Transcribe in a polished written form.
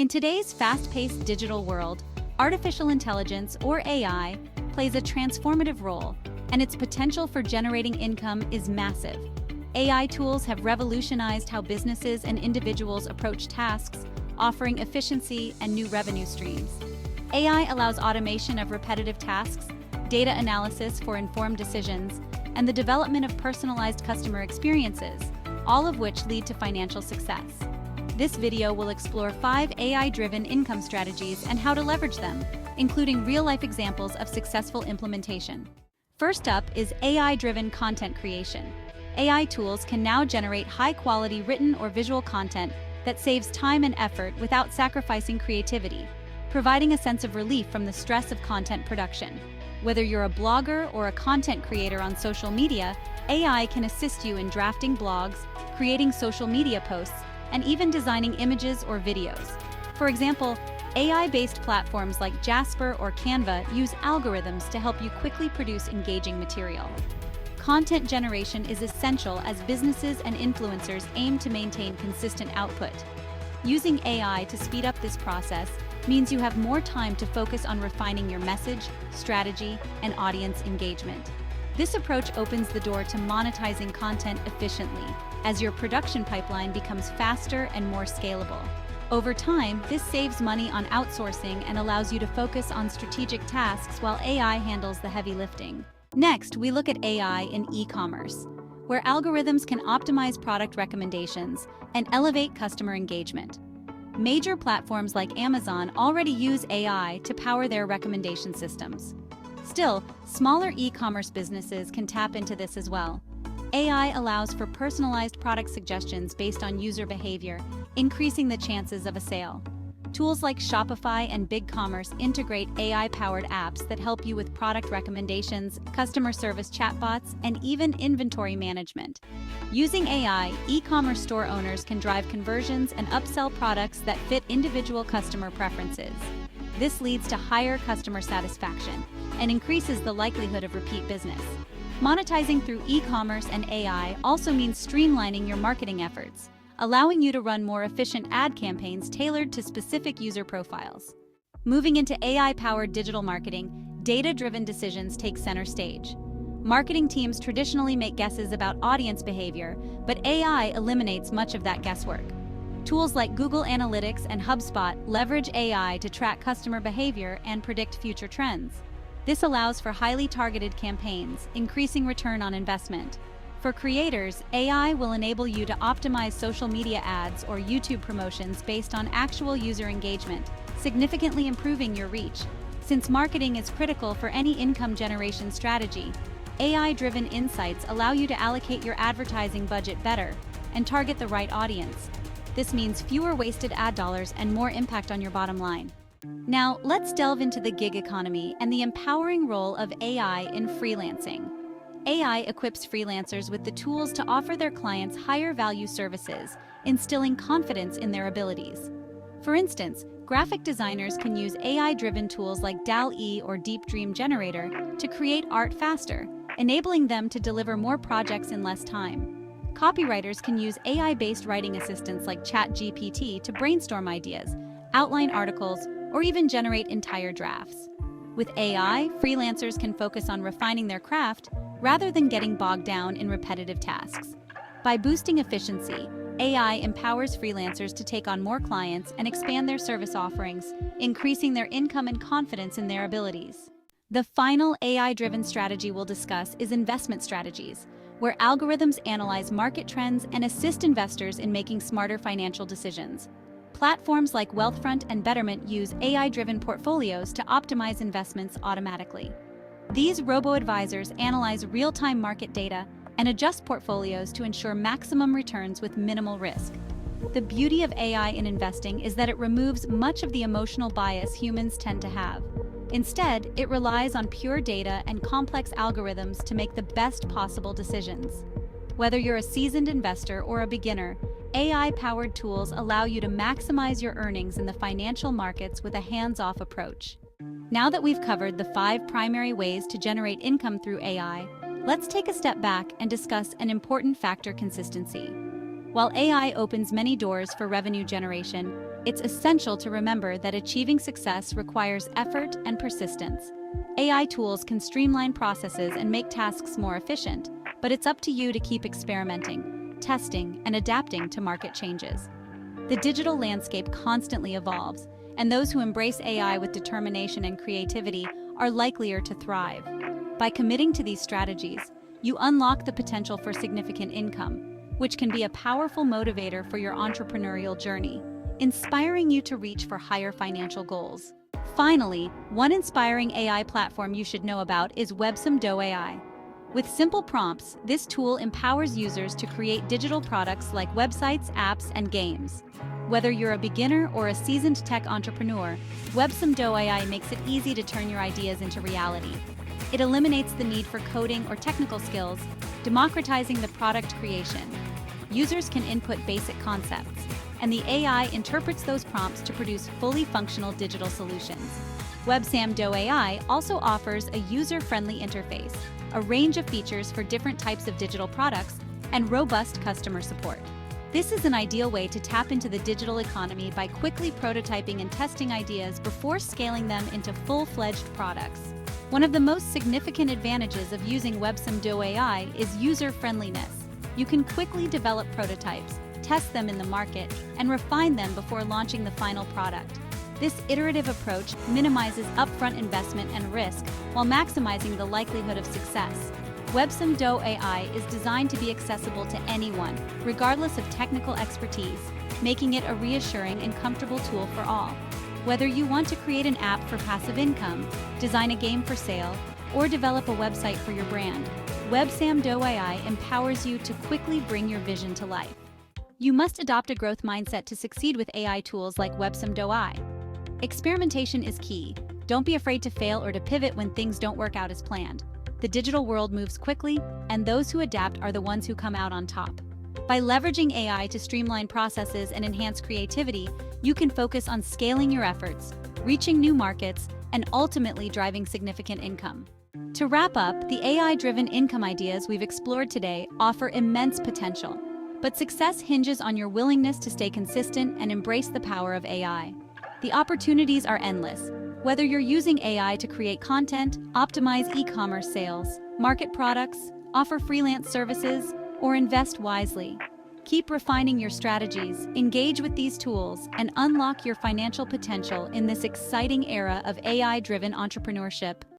In today's fast-paced digital world, artificial intelligence, or AI, plays a transformative role, and its potential for generating income is massive. AI tools have revolutionized how businesses and individuals approach tasks, offering efficiency and new revenue streams. AI allows automation of repetitive tasks, data analysis for informed decisions, and the development of personalized customer experiences, all of which lead to financial success. This video will explore 5 AI-driven income strategies and how to leverage them, including real-life examples of successful implementation. First up is AI-driven content creation. AI tools can now generate high-quality written or visual content that saves time and effort without sacrificing creativity, providing a sense of relief from the stress of content production. Whether you're a blogger or a content creator on social media, AI can assist you in drafting blogs, creating social media posts, and even designing images or videos. For example, AI-based platforms like Jasper or Canva use algorithms to help you quickly produce engaging material. Content generation is essential as businesses and influencers aim to maintain consistent output. Using AI to speed up this process means you have more time to focus on refining your message, strategy, and audience engagement. This approach opens the door to monetizing content efficiently, as your production pipeline becomes faster and more scalable. Over time, this saves money on outsourcing and allows you to focus on strategic tasks while AI handles the heavy lifting. Next, we look at AI in e-commerce, where algorithms can optimize product recommendations and elevate customer engagement. Major platforms like Amazon already use AI to power their recommendation systems. Still, smaller e-commerce businesses can tap into this as well. AI allows for personalized product suggestions based on user behavior, increasing the chances of a sale. Tools like Shopify and BigCommerce integrate AI-powered apps that help you with product recommendations, customer service chatbots, and even inventory management. Using AI, e-commerce store owners can drive conversions and upsell products that fit individual customer preferences. This leads to higher customer satisfaction and increases the likelihood of repeat business. Monetizing through e-commerce and AI also means streamlining your marketing efforts, allowing you to run more efficient ad campaigns tailored to specific user profiles. Moving into AI-powered digital marketing, data-driven decisions take center stage. Marketing teams traditionally make guesses about audience behavior, but AI eliminates much of that guesswork. Tools like Google Analytics and HubSpot leverage AI to track customer behavior and predict future trends. This allows for highly targeted campaigns, increasing return on investment. For creators, AI will enable you to optimize social media ads or YouTube promotions based on actual user engagement, significantly improving your reach. Since marketing is critical for any income generation strategy, AI-driven insights allow you to allocate your advertising budget better and target the right audience. This means fewer wasted ad dollars and more impact on your bottom line. Now, let's delve into the gig economy and the empowering role of AI in freelancing. AI equips freelancers with the tools to offer their clients higher value services, instilling confidence in their abilities. For instance, graphic designers can use AI-driven tools like DALL-E or Deep Dream Generator to create art faster, enabling them to deliver more projects in less time. Copywriters can use AI-based writing assistants like ChatGPT to brainstorm ideas, outline articles, or even generate entire drafts. With AI, freelancers can focus on refining their craft rather than getting bogged down in repetitive tasks. By boosting efficiency, AI empowers freelancers to take on more clients and expand their service offerings, increasing their income and confidence in their abilities. The final AI-driven strategy we'll discuss is investment strategies, where algorithms analyze market trends and assist investors in making smarter financial decisions. Platforms like Wealthfront and Betterment use AI-driven portfolios to optimize investments automatically. These robo-advisors analyze real-time market data and adjust portfolios to ensure maximum returns with minimal risk. The beauty of AI in investing is that it removes much of the emotional bias humans tend to have. Instead, it relies on pure data and complex algorithms to make the best possible decisions. Whether you're a seasoned investor or a beginner, AI-powered tools allow you to maximize your earnings in the financial markets with a hands-off approach. Now that we've covered the 5 primary ways to generate income through AI, let's take a step back and discuss an important factor: consistency. While AI opens many doors for revenue generation, it's essential to remember that achieving success requires effort and persistence. AI tools can streamline processes and make tasks more efficient, but it's up to you to keep experimenting, testing, and adapting to market changes. The digital landscape constantly evolves, and those who embrace AI with determination and creativity are likelier to thrive. By committing to these strategies, you unlock the potential for significant income, which can be a powerful motivator for your entrepreneurial journey, inspiring you to reach for higher financial goals. Finally, one inspiring AI platform you should know about is Websum.ai. With simple prompts, this tool empowers users to create digital products like websites, apps, and games. Whether you're a beginner or a seasoned tech entrepreneur, Websum.ai makes it easy to turn your ideas into reality. It eliminates the need for coding or technical skills, democratizing the product creation. Users can input basic concepts, and the AI interprets those prompts to produce fully functional digital solutions. Websum.ai also offers a user-friendly interface, a range of features for different types of digital products, and robust customer support. This is an ideal way to tap into the digital economy by quickly prototyping and testing ideas before scaling them into full-fledged products. One of the most significant advantages of using Websum.ai is user-friendliness. You can quickly develop prototypes, test them in the market, and refine them before launching the final product. This iterative approach minimizes upfront investment and risk while maximizing the likelihood of success. Websum.ai is designed to be accessible to anyone, regardless of technical expertise, making it a reassuring and comfortable tool for all. Whether you want to create an app for passive income, design a game for sale, or develop a website for your brand, Websum.ai empowers you to quickly bring your vision to life. You must adopt a growth mindset to succeed with AI tools like Websum.ai. Experimentation is key. Don't be afraid to fail or to pivot when things don't work out as planned. The digital world moves quickly, and those who adapt are the ones who come out on top. By leveraging AI to streamline processes and enhance creativity, you can focus on scaling your efforts, reaching new markets, and ultimately driving significant income. To wrap up, the AI-driven income ideas we've explored today offer immense potential. But success hinges on your willingness to stay consistent and embrace the power of AI. The opportunities are endless. Whether you're using AI to create content, optimize e-commerce sales, market products, offer freelance services, or invest wisely, keep refining your strategies, engage with these tools, and unlock your financial potential in this exciting era of AI-driven entrepreneurship.